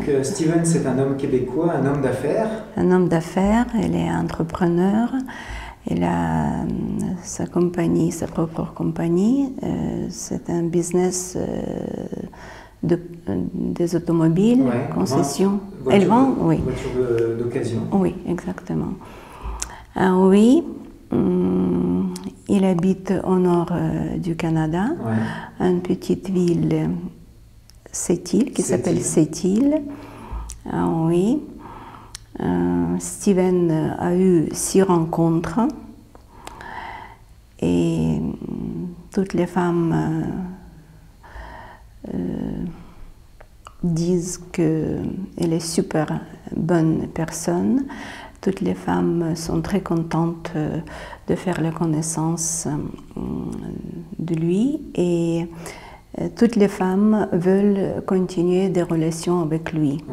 Donc Steven, c'est un homme québécois, un homme d'affaires. Un homme d'affaires, il est entrepreneur, il a sa compagnie, sa propre compagnie. C'est un business des automobiles, concessions. Elle vend, oui. Voiture d'occasion. Oui, exactement. Oui, il habite au nord du Canada, une petite ville, Sept-Îles, qui s'appelle Sept-Îles. Oui. Steven a eu 6 rencontres et toutes les femmes disent qu'elle est super bonne personne. Toutes les femmes sont très contentes de faire la connaissance de lui et toutes les femmes veulent continuer des relations avec lui.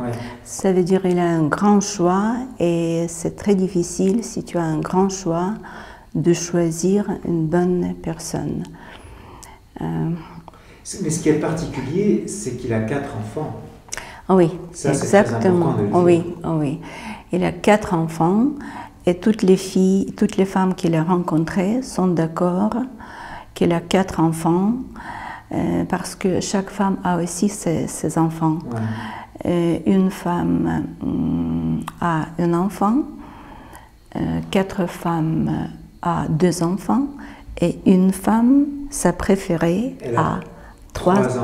Ça veut dire qu'il a un grand choix et c'est très difficile, si tu as un grand choix, de choisir une bonne personne. Mais ce qui est particulier, c'est qu'il a 4 enfants. Oui, ça, exactement. Oui, oui. Il a 4 enfants et toutes les femmes qu'il a rencontrées sont d'accord qu'il a 4 enfants parce que chaque femme a aussi ses enfants. Une femme a un enfant, 4 femmes a 2 enfants et une femme, sa préférée, a 3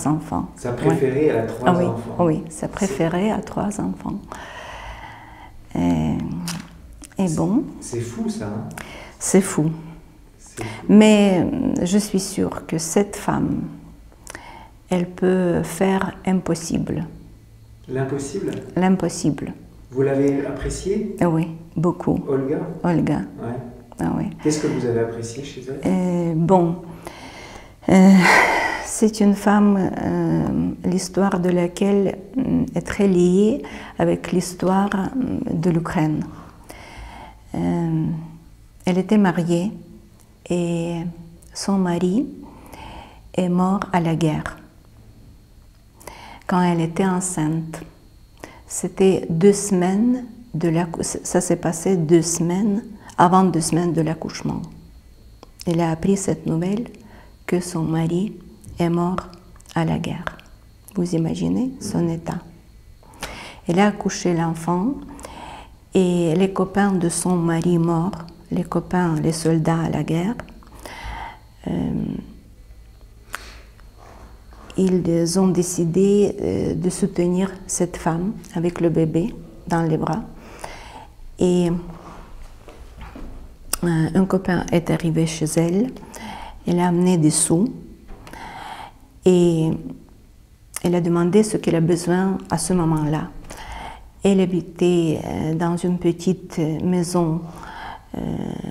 enfants. Sa préférée, elle a 3 enfants. Oui, sa préférée a 3 enfants. Et bon. C'est fou ça. Hein? C'est fou. Mais je suis sûre que cette femme, elle peut faire impossible. L'impossible? L'impossible. Vous l'avez appréciée? Oui, beaucoup. Olga? Olga. Ouais. Ah, oui. Qu'est-ce que vous avez apprécié chez elle? Bon. C'est une femme, l'histoire de laquelle est très liée avec l'histoire de l'Ukraine. Elle était mariée et son mari est mort à la guerre. Quand elle était enceinte, c'était 2 semaines ça s'est passé 2 semaines, avant 2 semaines de l'accouchement. Elle a appris cette nouvelle que son mari est mort à la guerre. Vous imaginez son état. Elle a accouché l'enfant et les copains de son mari mort, les soldats à la guerre, ils ont décidé de soutenir cette femme avec le bébé dans les bras. Et un copain est arrivé chez elle, elle a amené des sous et elle a demandé ce qu'elle a besoin à ce moment-là. Elle habitait dans une petite maison,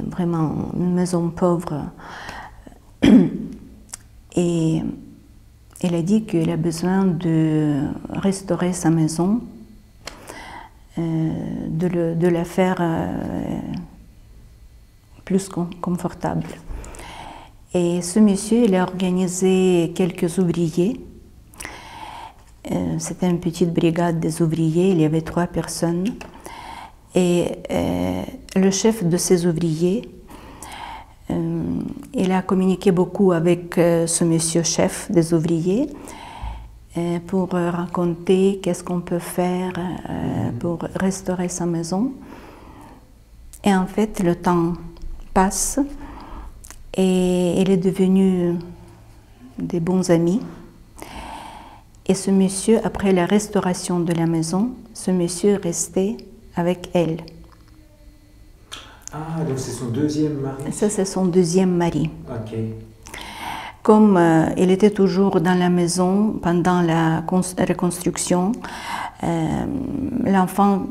vraiment une maison pauvre, et elle a dit qu'elle a besoin de restaurer sa maison, de la faire plus confortable. Et ce monsieur, il a organisé quelques ouvriers. C'était une petite brigade des ouvriers, il y avait 3 personnes. Et le chef de ces ouvriers, il a communiqué beaucoup avec ce monsieur chef des ouvriers pour raconter qu'est-ce qu'on peut faire pour restaurer sa maison. Et en fait, le temps passe et il est devenu des bons amis. Et ce monsieur, après la restauration de la maison, ce monsieur est resté avec elle. Ah, donc c'est son 2e mari? Ça, c'est son 2e mari. Ok. Comme il était toujours dans la maison pendant la reconstruction, l'enfant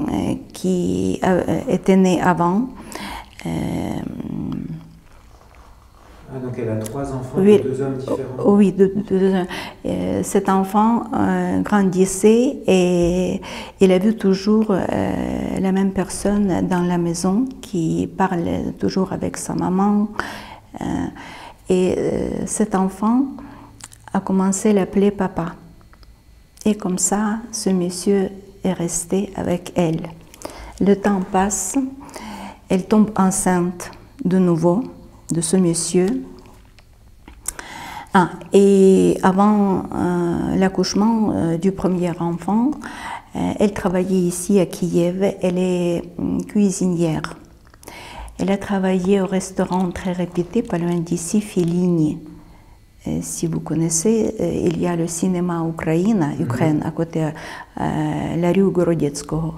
qui était né avant, donc elle a 3 enfants de 2 hommes différents? Oui, cet enfant grandissait et il a vu toujours la même personne dans la maison qui parlait toujours avec sa maman. Et cet enfant a commencé à l'appeler papa. Et comme ça, ce monsieur est resté avec elle. Le temps passe, elle tombe enceinte de nouveau de ce monsieur. Et avant l'accouchement du premier enfant, elle travaillait ici à Kiev, elle est cuisinière. Elle a travaillé au restaurant très réputé, pas loin d'ici, Fellini. Si vous connaissez, il y a le cinéma Ukraine à côté, la rue Gorodetskoho.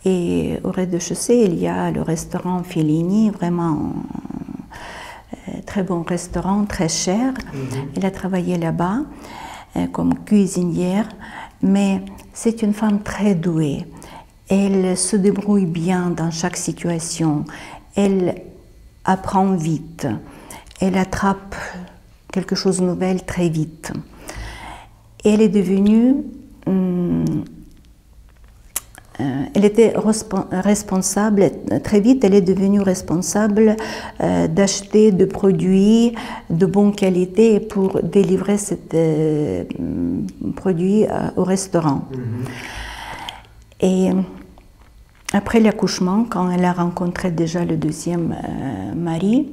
Et au rez-de-chaussée, il y a le restaurant Fellini, vraiment très bon restaurant, très cher. Elle a travaillé là-bas comme cuisinière, mais c'est une femme très douée. Elle se débrouille bien dans chaque situation. Elle apprend vite. Elle attrape quelque chose de nouvel très vite. Elle est devenue... elle était responsable, très vite, elle est devenue responsable d'acheter des produits de bonne qualité pour délivrer ces produits au restaurant. Et après l'accouchement, quand elle a rencontré déjà le deuxième mari,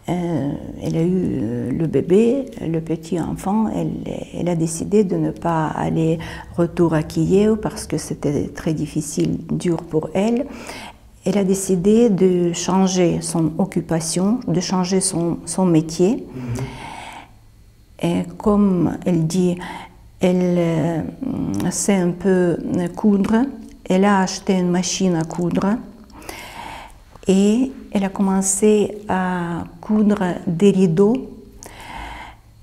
elle a eu le bébé, le petit enfant, elle a décidé de ne pas aller retour à Kiev parce que c'était très difficile, dur pour elle. Elle a décidé de changer son occupation, de changer son métier. Et comme elle dit, elle sait un peu coudre, elle a acheté une machine à coudre. Et elle a commencé à coudre des rideaux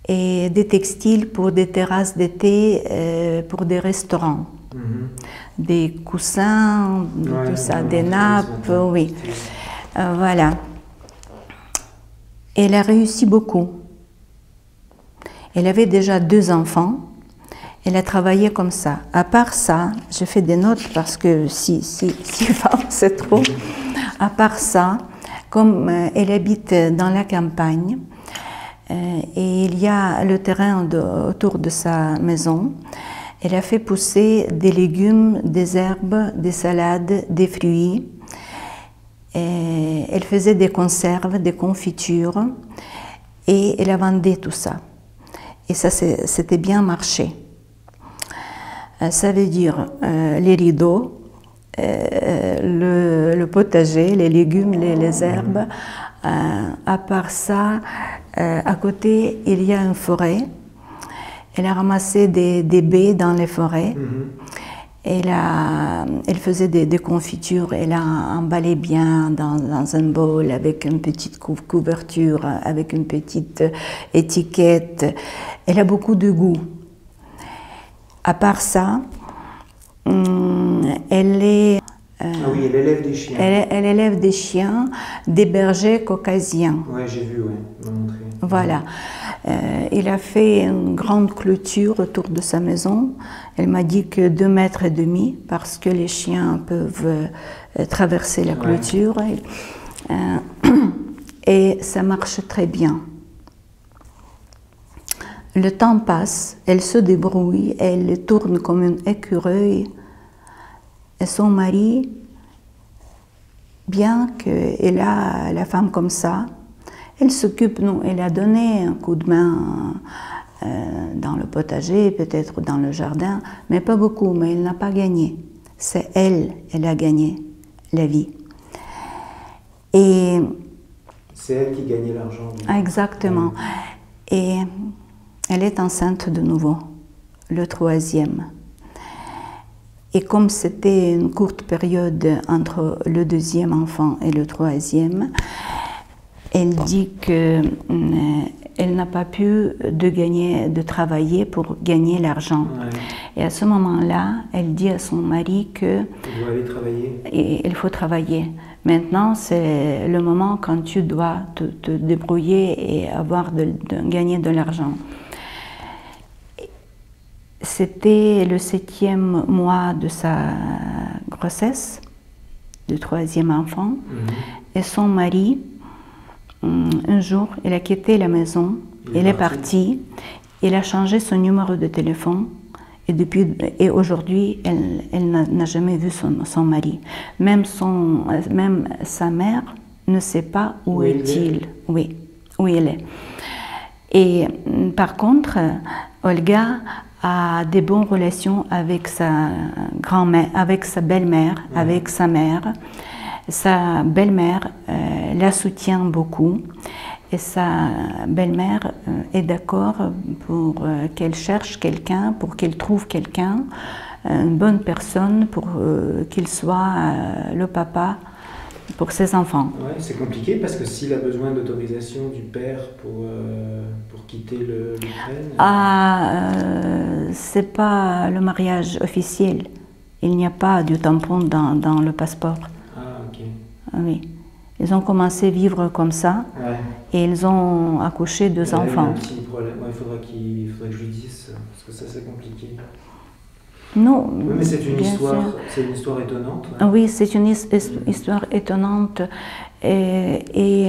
et des textiles pour des terrasses d'été, pour des restaurants. Des coussins, tout ça, des nappes, oui. Voilà. Elle a réussi beaucoup. Elle avait déjà 2 enfants. Elle a travaillé comme ça. À part ça, j'ai fait des notes parce que si femme, c'est trop. À part ça, comme elle habite dans la campagne et il y a le terrain autour de sa maison, elle a fait pousser des légumes, des herbes, des salades, des fruits. Et elle faisait des conserves, des confitures et elle a vendu tout ça. Et ça, c'était bien marché. Ça veut dire les rideaux, le potager, les légumes, les herbes. À part ça, à côté, il y a une forêt. Elle a ramassé des baies dans les forêts. Elle faisait des confitures. Elle a emballé bien dans un bol avec une petite couverture, avec une petite étiquette. Elle a beaucoup de goût. À part ça, elle est... oui, elle élève des chiens. Elle élève des chiens, des bergers caucasiens. Oui, j'ai vu, oui, elle m'a montré. Voilà. Il a fait une grande clôture autour de sa maison. Elle m'a dit que 2,5 mètres parce que les chiens peuvent traverser la clôture. Et ça marche très bien. Le temps passe, elle se débrouille, elle tourne comme un écureuil. Et son mari, bien qu'elle a la femme comme ça, elle s'occupe, nous, elle a donné un coup de main dans le potager, peut-être dans le jardin, mais pas beaucoup, mais elle n'a pas gagné. C'est elle a gagné la vie. Et c'est elle qui gagnait l'argent. Exactement. Et elle est enceinte de nouveau, le 3e. Et comme c'était une courte période entre le 2e enfant et le 3e, elle dit qu'elle n'a pas pu de travailler pour gagner l'argent. Et à ce moment-là, elle dit à son mari que il doit aller travailler. Il faut travailler. Maintenant, c'est le moment quand tu dois te débrouiller et gagner de l'argent. C'était le 7e mois de sa grossesse, du 3e enfant, et son mari, un jour, il a quitté la maison, il est parti, il a changé son numéro de téléphone, Et aujourd'hui, elle n'a jamais vu son mari. Même sa mère ne sait pas où est-il. Oui, où il est. Et par contre, Olga a des bonnes relations avec sa grand-mère, avec sa belle-mère, avec sa mère. Sa belle-mère la soutient beaucoup. Et sa belle-mère est d'accord pour qu'elle cherche quelqu'un, pour qu'elle trouve quelqu'un, une bonne personne, pour qu'il soit le papa pour ses enfants. Ouais, c'est compliqué parce que s'il a besoin d'autorisation du père pour quitter l'Ukraine... C'est pas le mariage officiel. Il n'y a pas de tampon dans le passeport. Ah, ok. Oui. Ils ont commencé à vivre comme ça et ils ont accouché 2 enfants. Il faudra que je lui dise, parce que ça c'est compliqué. Non, oui, mais c'est une histoire étonnante. Ouais. Oui, c'est une histoire étonnante et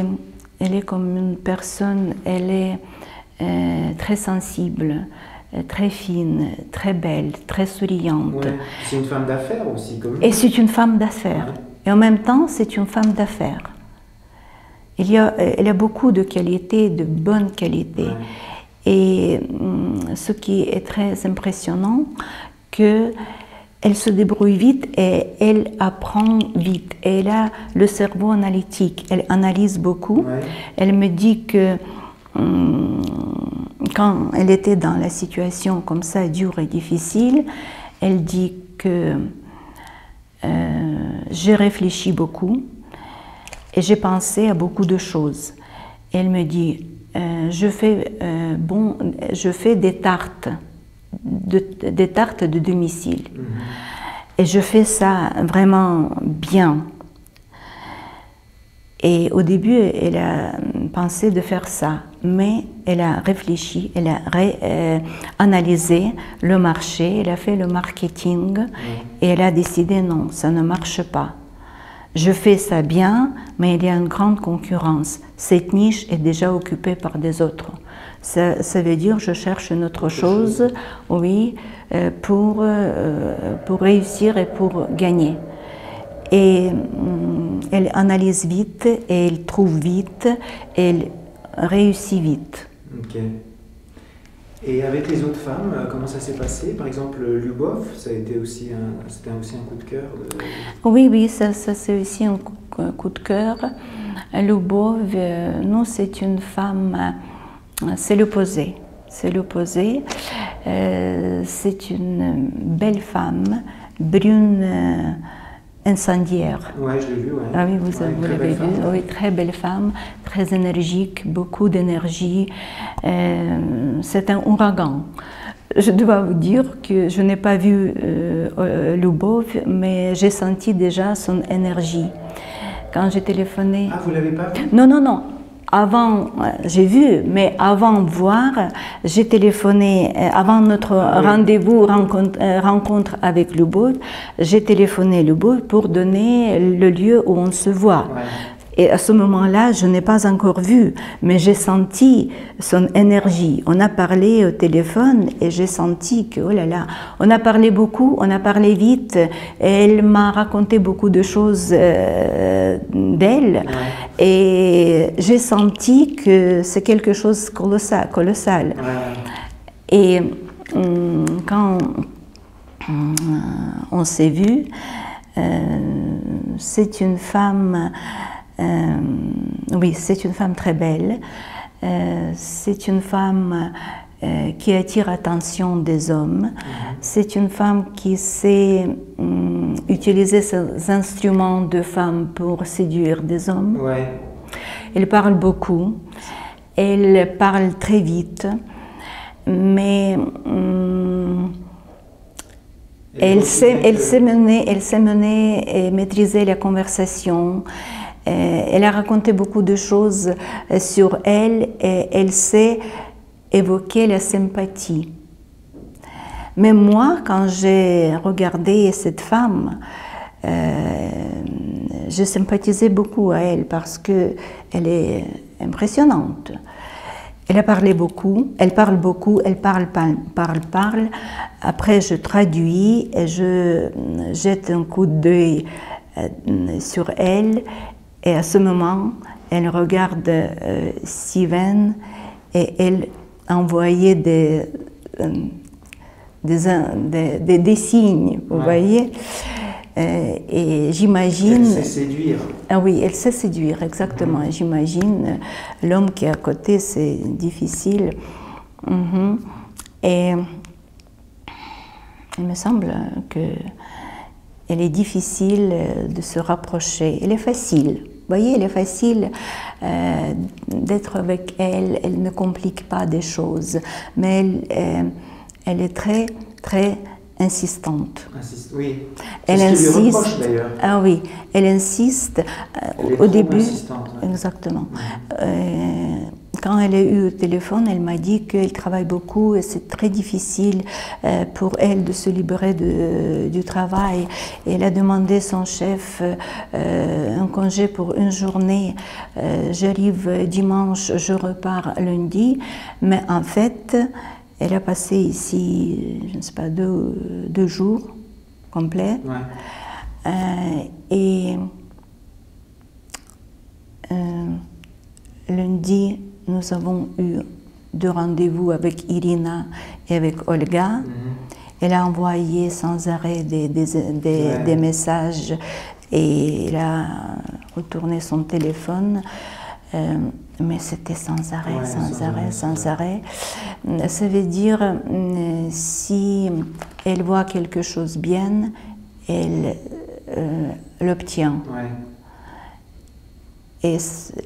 elle est comme une personne, elle est très sensible, très fine, très belle, très souriante. Ouais. C'est une femme d'affaires aussi, comme Et c'est une femme d'affaires. Ouais. Et en même temps, c'est une femme d'affaires. Elle a beaucoup de qualités, de bonnes qualités. Ouais. Et ce qui est très impressionnant, qu'elle se débrouille vite et elle apprend vite. Elle a le cerveau analytique, elle analyse beaucoup. Ouais. Elle me dit que quand elle était dans la situation comme ça, dure et difficile, elle dit que j'ai réfléchi beaucoup et j'ai pensé à beaucoup de choses. Elle me dit, je fais des tartes de domicile. Et je fais ça vraiment bien. Et au début, elle a pensé de faire ça, mais elle a réfléchi, elle a analysé le marché, elle a fait le marketing et elle a décidé non, ça ne marche pas. Je fais ça bien, mais il y a une grande concurrence. Cette niche est déjà occupée par des autres. Ça veut dire je cherche une autre chose, oui, pour réussir et pour gagner. Et elle analyse vite, et elle trouve vite, et elle réussit vite. Ok. Et avec les autres femmes, comment ça s'est passé? Par exemple, Lyubov, c'était aussi un coup de cœur Oui, ça c'est aussi un coup de cœur. Lyubov, nous, c'est une femme, c'est l'opposé. C'est l'opposé. C'est une belle femme, brune, incendiaire. Oui, je l'ai vu, ouais. Ah oui, vous l'avez vu. Oui, très belle femme, très énergique, beaucoup d'énergie. C'est un ouragan. Je dois vous dire que je n'ai pas vu Lyubov, mais j'ai senti déjà son énergie. Quand j'ai téléphoné... Ah, vous ne l'avez pas vu? Non. Avant, j'ai vu, mais avant de voir, j'ai téléphoné, avant notre rendez-vous, rencontre avec Lyubov, j'ai téléphoné Lyubov pour donner le lieu où on se voit. Ouais. Et à ce moment-là, je n'ai pas encore vu, mais j'ai senti son énergie. On a parlé au téléphone et j'ai senti que, oh là là, on a parlé beaucoup, on a parlé vite. Et elle m'a raconté beaucoup de choses d'elle. Ouais. Et j'ai senti que c'est quelque chose de colossal. Ouais. Et quand on s'est vu, c'est une femme... oui, c'est une femme très belle. C'est une femme qui attire l'attention des hommes. C'est une femme qui sait utiliser ses instruments de femme pour séduire des hommes. Ouais. Elle parle beaucoup. Elle parle très vite. Mais elle sait mener et maîtriser la conversation. Elle a raconté beaucoup de choses sur elle et elle sait évoquer la sympathie. Mais moi, quand j'ai regardé cette femme, j'ai sympathisé beaucoup à elle parce qu'elle est impressionnante. Elle a parlé beaucoup, elle parle beaucoup, elle parle. Après, je traduis et je jette un coup d'œil sur elle. Et à ce moment, elle regarde Steven et elle envoyait des signes, vous voyez. Et j'imagine... Elle sait séduire. Ah oui, elle sait séduire, exactement. J'imagine, l'homme qui est à côté, c'est difficile. Et il me semble qu'elle est difficile de se rapprocher. Elle est facile. Vous voyez, elle est facile d'être avec elle. Elle ne complique pas des choses. Mais elle est très, très insistante. Oui. Elle insiste. Lui reproche, d'ailleurs. Ah oui, elle insiste Elle est au début. Insistante, ouais. Exactement. Quand elle a eu au téléphone, elle m'a dit qu'elle travaille beaucoup et c'est très difficile pour elle de se libérer du travail. Et elle a demandé à son chef un congé pour une journée. J'arrive dimanche, je repars lundi. Mais en fait, elle a passé ici, je ne sais pas, deux jours complets. Ouais. Et lundi, nous avons eu 2 rendez-vous avec Irina et avec Olga. Elle a envoyé sans arrêt des messages et elle a retourné son téléphone. Mais c'était sans arrêt, sans arrêt. Ça veut dire, si elle voit quelque chose bien, elle l'obtient. Ouais. Et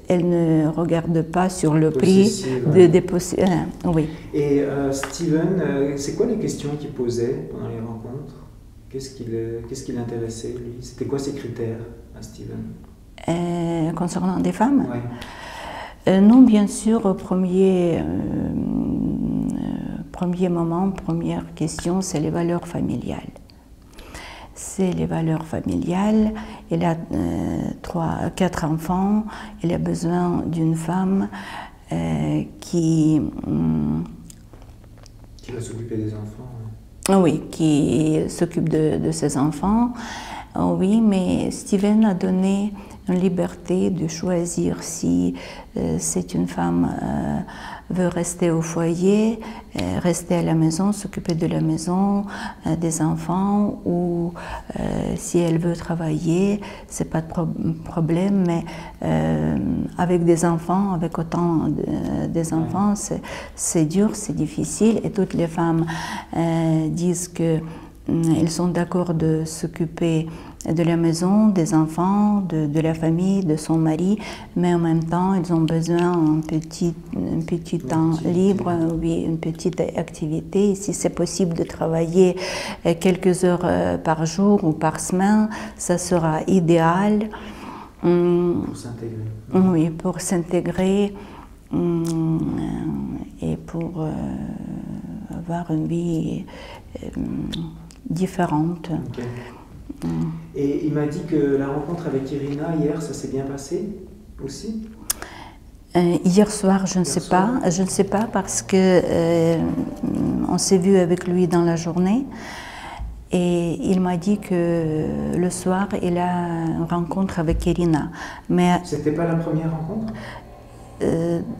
elle ne regarde pas sur le prix des possibilités. Oui. Et Steven, c'est quoi les questions qu'il posait pendant les rencontres? Qu'est-ce qui l'intéressait, lui? C'était quoi ses critères à Steven? Concernant des femmes? Ouais. Non, bien sûr, premier moment, première question, c'est les valeurs familiales. C'est les valeurs familiales. Elle a 4 enfants. Elle a besoin d'une femme qui va s'occuper des enfants. Oui, qui s'occupe de ses enfants. Oui, mais Steven a donné une liberté de choisir si c'est une femme veut rester au foyer, rester à la maison, s'occuper de la maison, des enfants, ou si elle veut travailler, c'est pas de problème, mais avec des enfants, avec autant des enfants, c'est dur, c'est difficile, et toutes les femmes disent que elles sont d'accord de s'occuper de la maison, des enfants, de la famille, de son mari, mais en même temps, ils ont besoin d'un petit temps libre, oui, une petite activité. Si c'est possible de travailler quelques heures par jour ou par semaine, ça sera idéal. Pour s'intégrer. Oui, pour s'intégrer et pour avoir une vie différente. Okay. Et il m'a dit que la rencontre avec Irina hier, ça s'est bien passé aussi? Hier soir, je ne sais pas parce que on s'est vu avec lui dans la journée et il m'a dit que le soir il a une rencontre avec Irina. Mais c'était pas la première rencontre?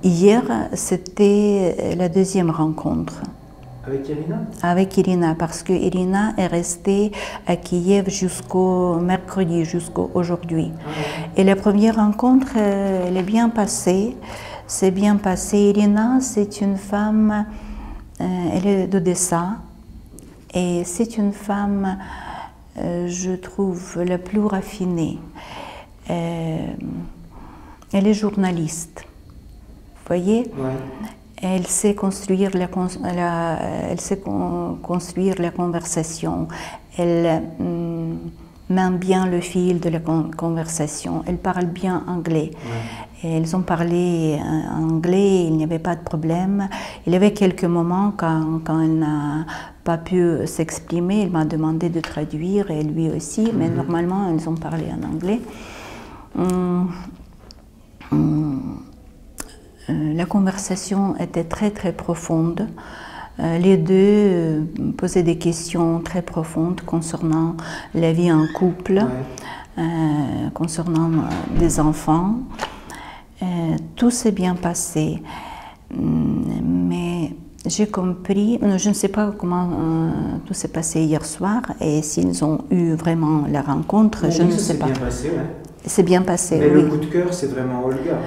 Hier, c'était la deuxième rencontre. Avec Irina? Avec Irina, parce que Irina est restée à Kiev jusqu'au mercredi, jusqu'au aujourd'hui. Ah ouais. Et la première rencontre, elle est bien passée. C'est bien passé. Irina, c'est une femme, elle est d'Odessa, et c'est une femme, je trouve, la plus raffinée. Elle est journaliste, vous voyez? Ouais. Elle sait construire construire la conversation. Elle main bien le fil de la conversation. Elle parle bien anglais. Ouais. Et elles ont parlé anglais, il n'y avait pas de problème. Il y avait quelques moments quand elle n'a pas pu s'exprimer, il m'a demandé de traduire, et lui aussi, mais normalement, elles ont parlé en anglais. la conversation était très très profonde. Les deux posaient des questions très profondes concernant la vie en couple, concernant des enfants. Tout s'est bien passé, mais j'ai compris, je ne sais pas comment tout s'est passé hier soir et s'ils ont eu vraiment la rencontre, je ne sais pas. C'est bien passé, ouais. C'est bien passé, mais oui. Le coup de cœur, c'est vraiment Olga.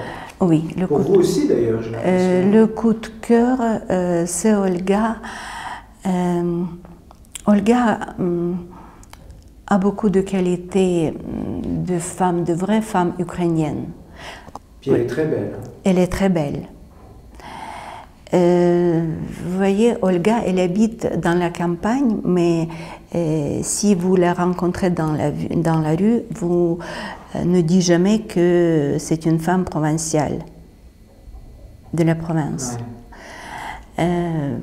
Oui. Pour vous aussi d'ailleurs, j'ai l'impression. Le coup de cœur, c'est Olga. Olga a beaucoup de qualités de femme, de vraie femme ukrainienne. Puis elle est très belle. Elle est très belle. Vous voyez, Olga, elle habite dans la campagne, mais si vous la rencontrez dans la rue, vous ne dites jamais que c'est une femme provinciale de la province. Ouais.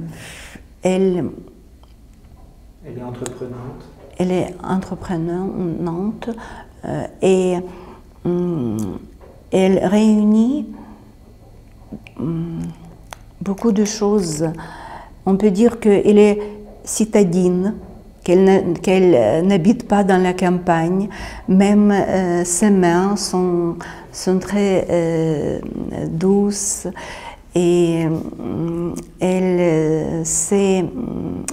Elle est entreprenante. Elle est entreprenante et elle réunit beaucoup de choses. On peut dire qu'elle est citadine, qu'elle n'habite pas dans la campagne. Même ses mains sont très douces et elle sait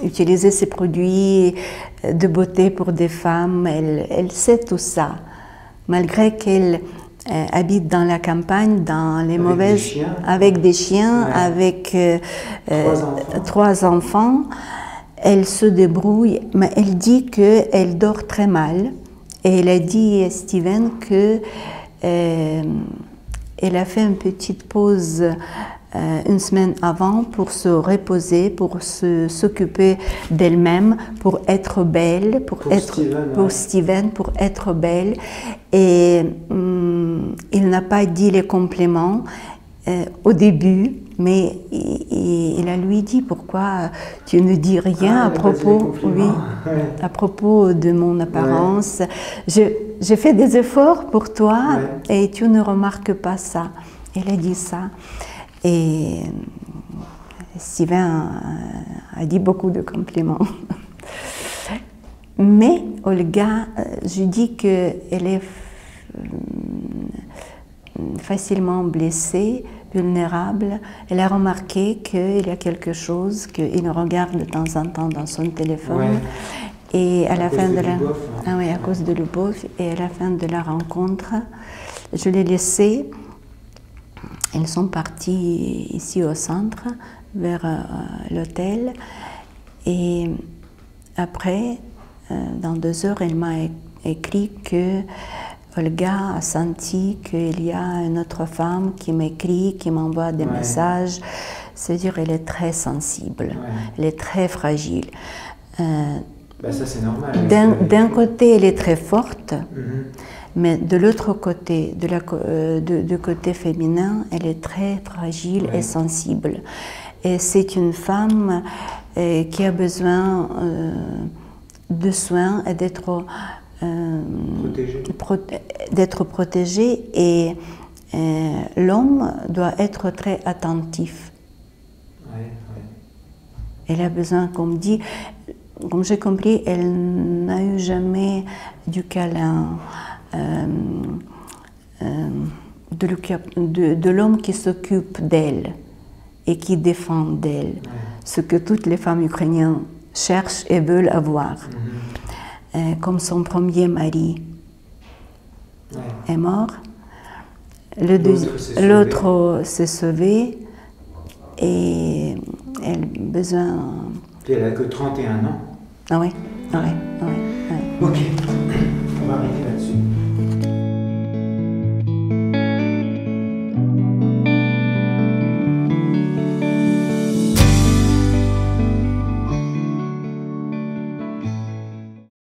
utiliser ses produits de beauté pour des femmes. Elle sait tout ça, malgré qu'elle habite dans la campagne, dans les mauvaises, avec des chiens, avec 3 enfants. Elle se débrouille, mais elle dit qu'elle dort très mal. Et elle a dit à Steven que elle a fait une petite pause une semaine avant pour se reposer, pour s'occuper d'elle-même, pour être belle, pour Steven, pour être belle. Et il n'a pas dit les compliments au début, mais il a lui dit pourquoi tu ne dis rien à propos de mon apparence. J'ai fait des efforts pour toi et tu ne remarques pas ça. Elle a dit ça. Et Steven a dit beaucoup de compliments. Mais Olga, je dis qu'elle est facilement blessée, vulnérable. Elle a remarqué qu'il y a quelque chose qu'il regarde de temps en temps dans son téléphone. Et à la fin de la... Ah oui, à cause de Lubov. Et à la fin de la rencontre, je l'ai laissée. Ils sont partis ici au centre, vers l'hôtel. Et après, dans 2 heures, elle m'a écrit que Olga a senti qu'il y a une autre femme qui m'écrit, qui m'envoie des messages. C'est-à-dire qu'elle est très sensible, elle est très fragile. Ça, c'est normal. D'un côté, elle est très forte. Mais de l'autre côté, du côté féminin, elle est très fragile et sensible. Et c'est une femme qui a besoin de soins et d'être protégée. Et l'homme doit être très attentif. Elle a besoin, comme dit, comme j'ai compris, elle n'a eu jamais du câlin. De l'homme qui s'occupe d'elle et qui défend d'elle, ce que toutes les femmes ukrainiennes cherchent et veulent avoir. Comme son premier mari est mort, l'autre s'est sauvé et elle a besoin... Puis elle n'a que 31 ans. Ah oui, oui. Ok.